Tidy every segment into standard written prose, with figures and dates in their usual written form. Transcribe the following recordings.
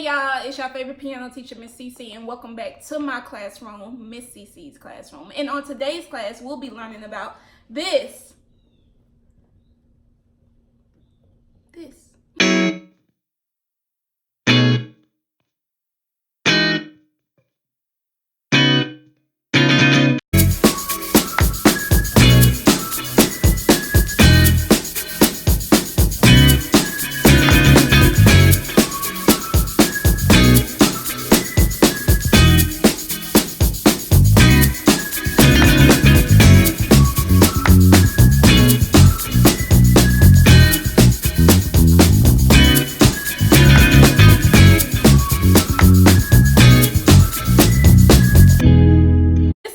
y'all, it's your favorite piano teacher, Miss CC, and welcome back to my classroom, Miss CC's classroom. And on today's class, we'll be learning about this.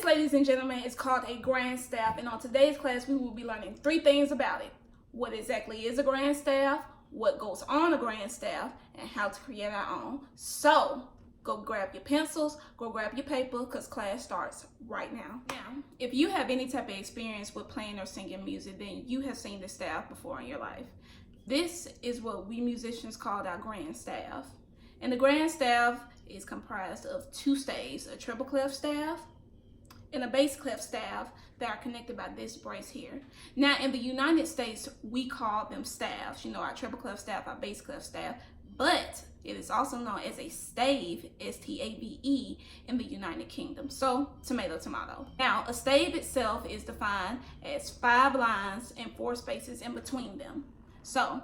Ladies and gentlemen, it's called a grand staff, and on today's class we will be learning 3 things about it. What exactly is a grand staff, what goes on a grand staff, and how to create our own. So go grab your pencils, go grab your paper, because class starts right now. Now, if you have any type of experience with playing or singing music, then you have seen this staff before in your life. This is what we musicians call our grand staff, and the grand staff is comprised of 2 staves, a treble clef staff and a bass clef staff that are connected by this brace here. Now in the United States, we call them staffs, you know, our treble clef staff, our bass clef staff, but it is also known as a stave, S-T-A-V-E, in the United Kingdom. So tomato, tomato. Now a stave itself is defined as 5 lines and 4 spaces in between them. So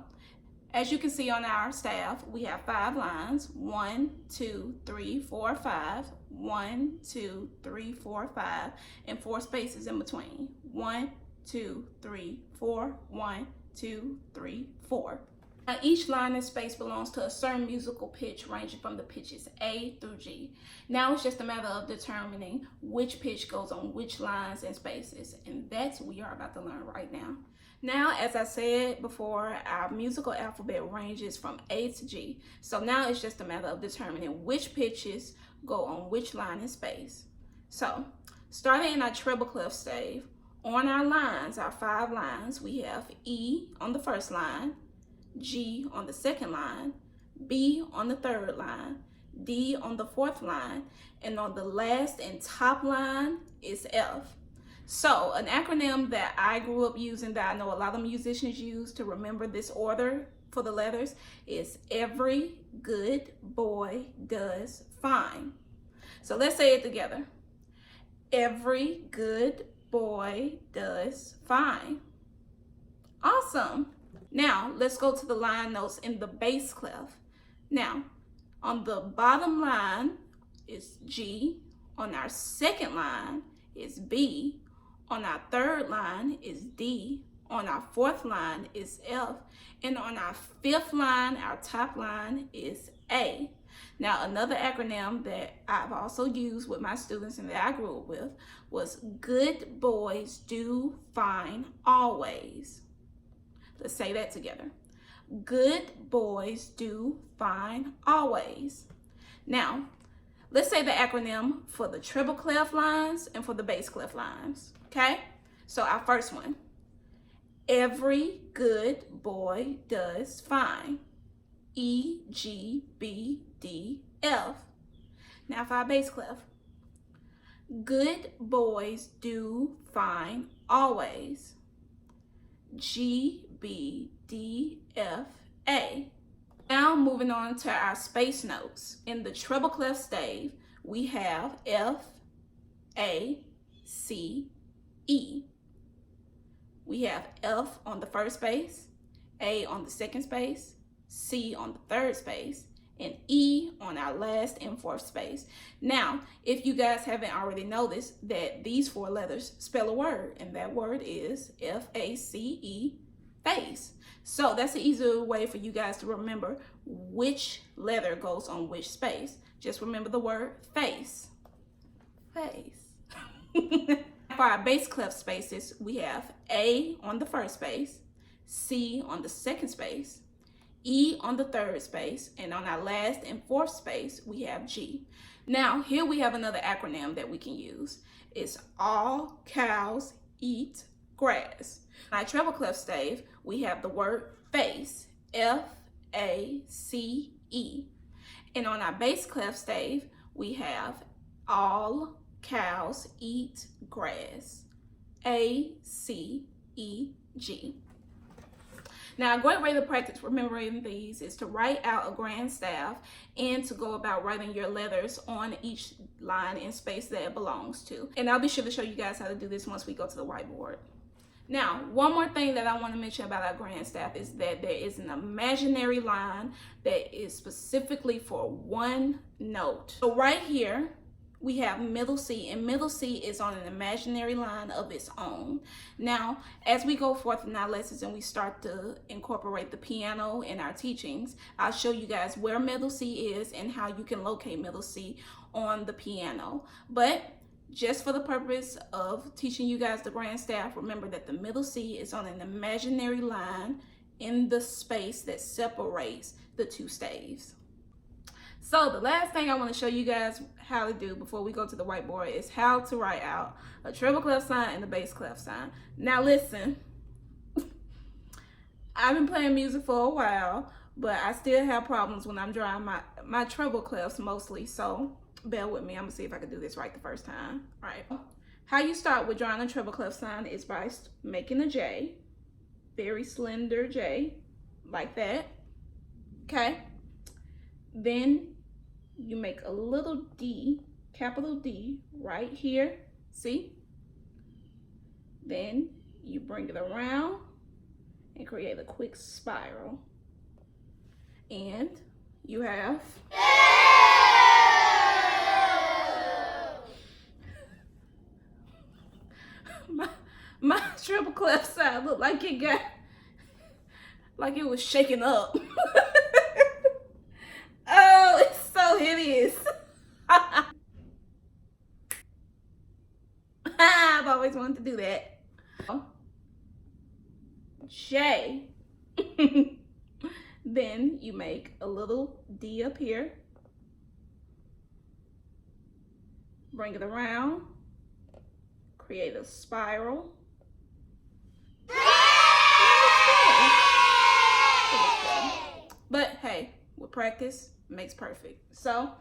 as you can see on our staff, we have 5 lines, 1, 2, 3, 4, 5, 1, 2, 3, 4, 5, and 4 spaces in between. 1, 2, 3, 4, 1, 2, 3, 4. Now each line and space belongs to a certain musical pitch ranging from the pitches A through G. Now it's just a matter of determining which pitch goes on which lines and spaces, and that's what we are about to learn right now. Now, as I said before, our musical alphabet ranges from A to G. So now it's just a matter of determining which pitches go on which line and space. So, starting in our treble clef stave, on our lines, our 5 lines, we have E on the first line, G on the second line, B on the third line, D on the fourth line, and on the last and top line is F. So an acronym that I grew up using, that I know a lot of musicians use to remember this order for the letters, is every good boy does fine. So let's say it together. Every good boy does fine. Awesome. Now let's go to the line notes in the bass clef. Now on the bottom line is G, on our second line is B, on our third line is D, on our fourth line is F, and on our 5th line, our top line, is A. Now another acronym that I've also used with my students and that I grew up with was good boys do fine always. Let's say that together. Good boys do fine always. Now, let's say the acronym for the treble clef lines and for the bass clef lines, okay? So our first one, every good boy does fine. E, G, B, D, F. Now for our bass clef, good boys do fine always. G, B, D, F, A. Now moving on to our space notes. In the treble clef stave, we have F, A, C, E. We have F on the first space, A on the second space, C on the third space, and E on our last and 4th space. Now, if you guys haven't already noticed that these 4 letters spell a word, and that word is F-A-C-E, face. So that's an easier way for you guys to remember which letter goes on which space. Just remember the word face. Face. For our bass clef spaces, we have A on the first space, C on the second space, E on the third space, and on our last and 4th space, we have G. Now, here we have another acronym that we can use. It's all cows eat grass. In our treble clef stave, we have the word face, F-A-C-E. And on our bass clef stave, we have all cows eat grass. A, C, E, G. Now, a great way to practice remembering these is to write out a grand staff and to go about writing your letters on each line and space that it belongs to. And I'll be sure to show you guys how to do this once we go to the whiteboard. Now, one more thing that I want to mention about our grand staff is that there is an imaginary line that is specifically for one note. So right here, we have middle C, and middle C is on an imaginary line of its own. Now, as we go forth in our lessons and we start to incorporate the piano in our teachings, I'll show you guys where middle C is and how you can locate middle C on the piano. But just for the purpose of teaching you guys the grand staff, remember that the middle C is on an imaginary line in the space that separates the two staves. So the last thing I want to show you guys how to do before we go to the whiteboard is how to write out a treble clef sign and a bass clef sign. Now listen, I've been playing music for a while, but I still have problems when I'm drawing my treble clefs mostly, so bear with me. I'm gonna see if I can do this right the first time. All right. How you start with drawing a treble clef sign is by making a J, very slender J, like that, okay? Then you make a little D, capital D, right here, see? Then you bring it around and create a quick spiral. And you have my triple clef side looked like it got, like it was shaking up. Oh, it's so hideous. I've always wanted to do that. J. Then you make a little D up here. Bring it around. Create a spiral. But hey, with practice makes perfect. So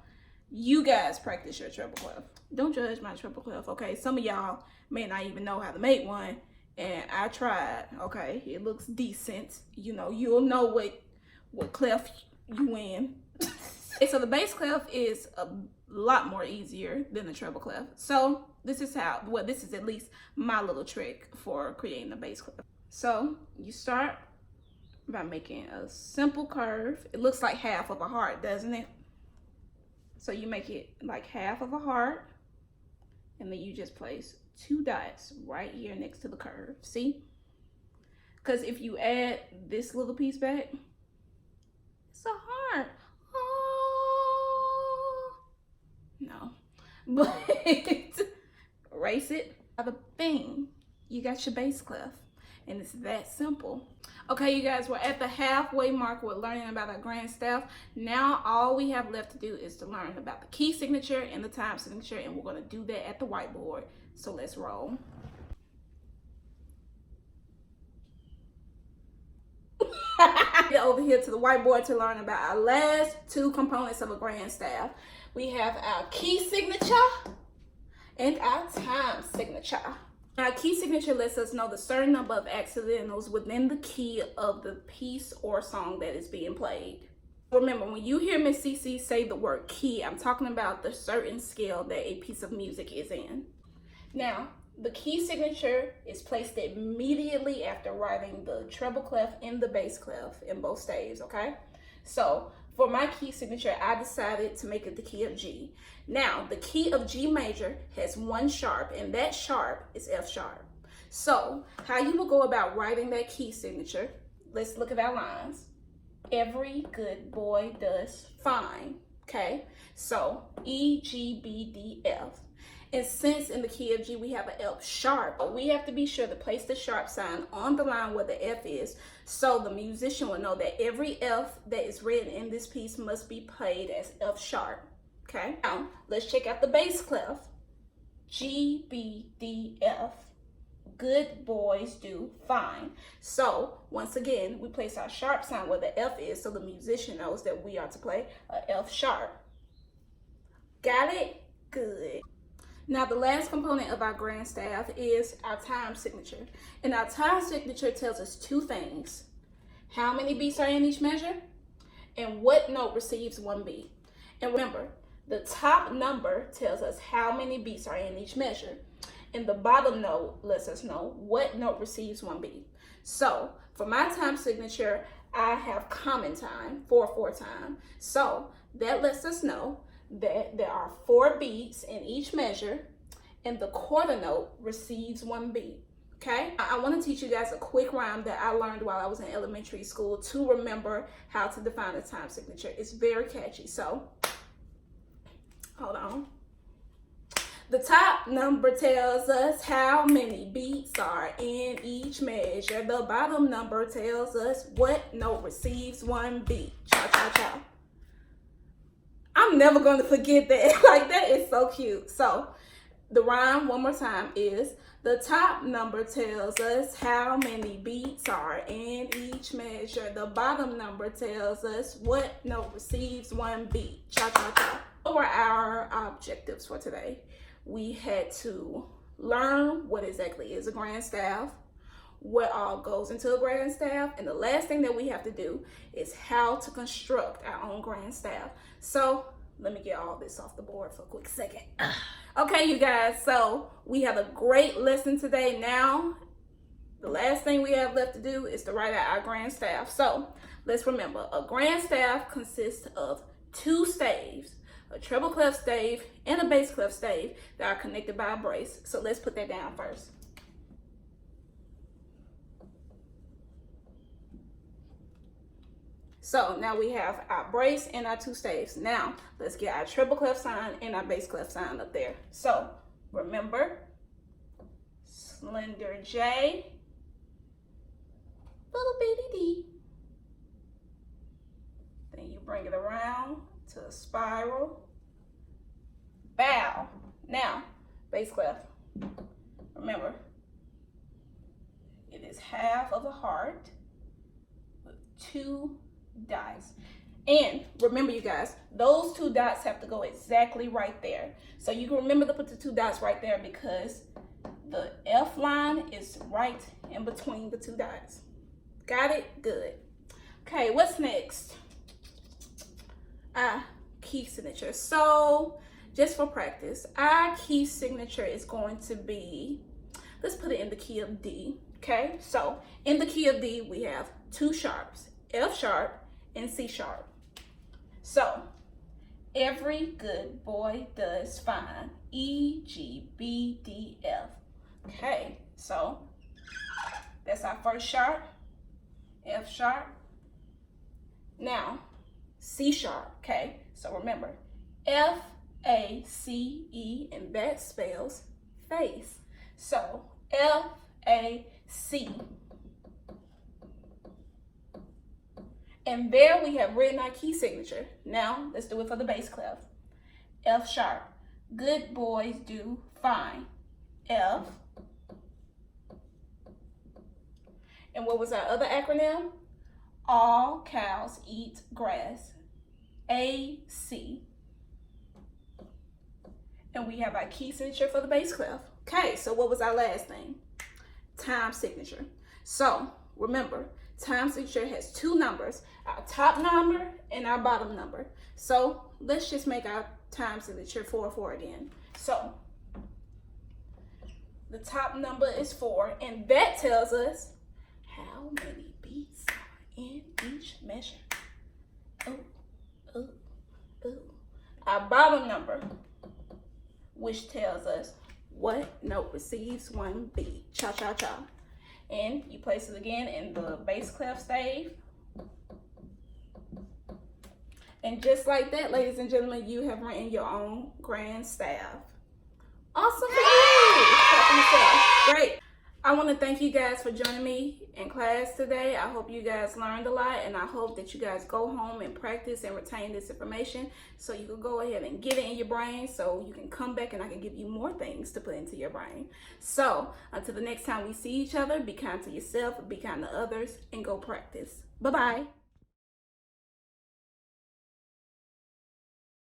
you guys practice your treble clef. Don't judge my treble clef, okay? Some of y'all may not even know how to make one, and I tried, okay? It looks decent. You know, you'll know what clef you in. Okay, so the bass clef is a lot more easier than the treble clef. So this is how, well, this is at least my little trick for creating the bass clef. So you start by making a simple curve. It looks like half of a heart, doesn't it? So you make it like half of a heart, and then you just place 2 dots right here next to the curve, see? Because if you add this little piece back, it's a heart. Oh, no, but erase it. The thing, you got your bass clef, and it's that simple. Okay, you guys, we're at the halfway mark with learning about our grand staff. Now all we have left to do is to learn about the key signature and the time signature, and we're going to do that at the whiteboard. So let's roll. Over here to the whiteboard to learn about our last 2 components of a grand staff. We have our key signature and our time signature. Our key signature lets us know the certain number of accidentals within the key of the piece or song that is being played. Remember, when you hear Miss CC say the word key, I'm talking about the certain scale that a piece of music is in. Now, the key signature is placed immediately after writing the treble clef and the bass clef in both staves, okay? So for my key signature, I decided to make it the key of G. Now, the key of G major has 1 sharp, and that sharp is F sharp. So how you will go about writing that key signature, let's look at our lines. Every good boy does fine, okay? So E, G, B, D, F. And since in the key of G we have an F sharp, we have to be sure to place the sharp sign on the line where the F is, so the musician will know that every F that is written in this piece must be played as F sharp. Okay, now let's check out the bass clef. G, B, D, F. Good boys do fine. So once again, we place our sharp sign where the F is so the musician knows that we are to play a F sharp. Got it? Good. Now the last component of our grand staff is our time signature. And our time signature tells us two things. How many beats are in each measure? And what note receives one beat? And remember, the top number tells us how many beats are in each measure. And the bottom note lets us know what note receives one beat. So for my time signature, I have common time, 4/4 time. So that lets us know that there are 4 beats in each measure and the quarter note receives 1 beat. Okay, I want to teach you guys a quick rhyme that I learned while I was in elementary school to remember how to define a time signature. It's very catchy. So hold on. The top number tells us how many beats are in each measure. The bottom number tells us what note receives 1 beat. Cha cha cha. I'm never going to forget that. Like, that is so cute. So the rhyme one more time is, the top number tells us how many beats are in each measure. The bottom number tells us what note receives 1 beat. Cha cha cha. What were our objectives for today? We had to learn what exactly is a grand staff, what all goes into a grand staff, and the last thing that we have to do is how to construct our own grand staff. So let me get all this off the board for a quick second. Okay, you guys, so we have a great lesson today. Now, the last thing we have left to do is to write out our grand staff. So let's remember, a grand staff consists of 2 staves, a treble clef stave and a bass clef stave that are connected by a brace. So let's put that down first. So now we have our brace and our 2 staves. Now let's get our treble clef sign and our bass clef sign up there. So remember, slender J, little bitty D. Then you bring it around to a spiral, bow. Now, bass clef. Remember, it is half of a heart with 2 dots. And remember, you guys, those 2 dots have to go exactly right there. So you can remember to put the 2 dots right there because the F line is right in between the 2 dots. Got it? Good. Okay, what's next? Key signature. So just for practice, our key signature is going to be, let's put it in the key of D. Okay, so in the key of D, we have 2 sharps, F sharp and C sharp. So every good boy does fine, E, G, B, D, F. Okay, so that's our first sharp, F sharp. Now, C sharp, okay? So remember, F-A-C-E, and that spells face. So F-A-C. And there we have written our key signature. Now, let's do it for the bass clef. F sharp. Good boys do fine. F. And what was our other acronym? All cows eat grass. A-C. And we have our key signature for the bass clef. Okay, so what was our last thing? Time signature. So remember, time signature has 2 numbers, our top number and our bottom number. So let's just make our time signature 4/4 again. So the top number is 4, and that tells us how many beats are in each measure. Ooh, ooh, ooh. Our bottom number, which tells us what note receives 1 beat. Cha cha cha. And you place it again in the bass clef stave. And just like that, ladies and gentlemen, you have written your own grand staff. Awesome for you. Great. I want to thank you guys for joining me in class today. I hope you guys learned a lot, and I hope that you guys go home and practice and retain this information so you can go ahead and get it in your brain so you can come back and I can give you more things to put into your brain. So until the next time we see each other, be kind to yourself, be kind to others, and go practice. Bye-bye.